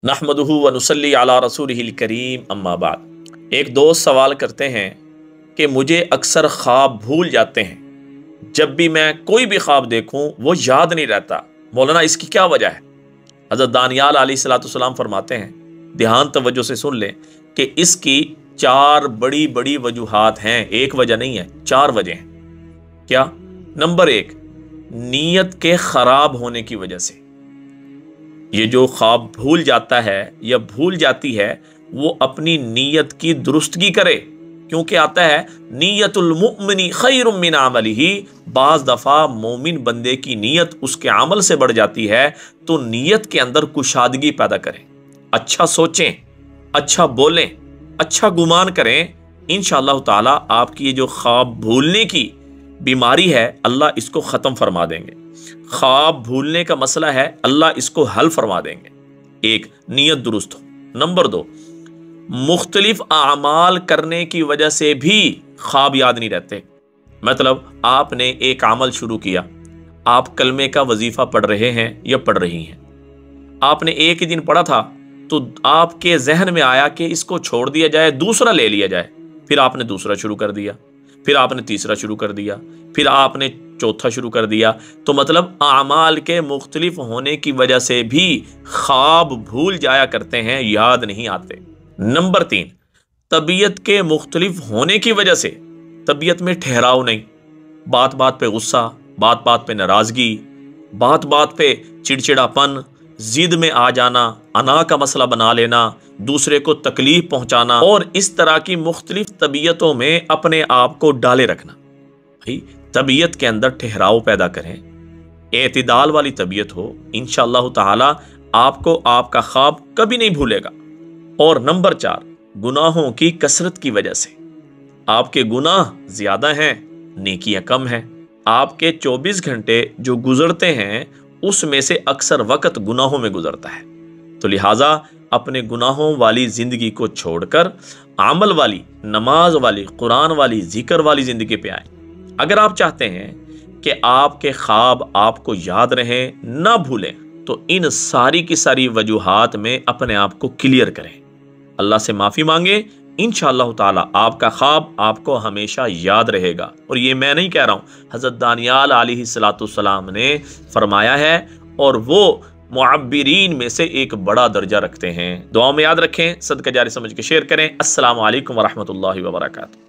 नहमदुहु व नुसल्ली अला रसूलिहिल करीम अम्मा बाद। एक दोस्त सवाल करते हैं कि मुझे अक्सर ख्वाब भूल जाते हैं, जब भी मैं कोई भी ख्वाब देखूं वो याद नहीं रहता। मौलाना इसकी क्या वजह है? हज़रत दानियाल अलैहिस्सलाम फरमाते हैं, ध्यान तवज्जो से सुन लें कि इसकी चार बड़ी बड़ी वजूहात हैं, एक वजह नहीं है, चार वजह हैं। क्या? नंबर एक, नीयत के खराब होने की वजह से। ये जो ख्वाब भूल जाता है या भूल जाती है, वो अपनी नीयत की दुरुस्तगी करे, क्योंकि आता है नीयतुल मुमिनी खैरुम मिन अमलिही। बाज दफा मोमिन बंदे की नीयत उसके अमल से बढ़ जाती है, तो नीयत के अंदर कुशादगी पैदा करें, अच्छा सोचें, अच्छा बोलें, अच्छा गुमान करें। इंशाअल्लाह ताला आपकी ये जो ख्वाब भूलने की बीमारी है, अल्लाह इसको ख़त्म फरमा देंगे। ख्वाब भूलने का मसला है, अल्लाह इसको हल फरमा देंगे। एक, नीयत दुरुस्त हो। नंबर दो, मुख्तलिफ आमाल करने की वजह से भी ख्वाब याद नहीं रहते। मतलब आपने एक अमल शुरू किया, आप कलमे का वजीफा पढ़ रहे हैं या पढ़ रही हैं, आपने एक ही दिन पढ़ा था, तो आपके जहन में आया कि इसको छोड़ दिया जाए, दूसरा ले लिया जाए। फिर आपने दूसरा शुरू कर दिया, फिर आपने तीसरा शुरू कर दिया, फिर आपने चौथा शुरू कर दिया। तो मतलब आमाल के मुख्तलिफ होने की वजह से भी ख्वाब भूल जाया करते हैं, याद नहीं आते। नंबर तीन, तबीयत के मुख्तलिफ होने की वजह से तबीयत में ठहराव नहीं, बात बात पे गुस्सा, बात बात पे नाराजगी, बात बात पे चिड़चिड़ापन, जिद में आ जाना, अना का मसला बना लेना, दूसरे को तकलीफ पहुंचाना, और इस तरह की मुख्तलिफ तबीयतों में अपने आप को डाले रखना। भाई तबीयत के अंदर ठहराव पैदा करें, एतदाल वाली तबीयत हो, इंशाअल्लाह ताला आपको आपका ख्वाब कभी नहीं भूलेगा। और नंबर चार, गुनाहों की कसरत की वजह से। आपके गुनाह ज्यादा हैं, नेकियां कम हैं। आपके 24 घंटे जो गुजरते हैं उसमें से अक्सर वक्त गुनाहों में गुजरता है। तो लिहाजा अपने गुनाहों वाली जिंदगी को छोड़कर अमल वाली, नमाज वाली, कुरान वाली, जिक्र वाली जिंदगी पे आए। अगर आप चाहते हैं कि आपके ख्वाब आपको याद रहें, ना भूलें, तो इन सारी की सारी वजूहात में अपने आप को क्लियर करें, अल्लाह से माफ़ी मांगे। इंशाअल्लाह ताला आपका ख्वाब आपको हमेशा याद रहेगा। और ये मैं नहीं कह रहा हूँ, हज़रत दानियाल अलैहिस्सलाम ने फरमाया है, और वो मुअब्बिरीन में से एक बड़ा दर्जा रखते हैं। दुआ में याद रखें, सदका जारी समझ के शेयर करें। अस्सलामु अलैकुम वरहमतुल्लाहि वबरकातुहू।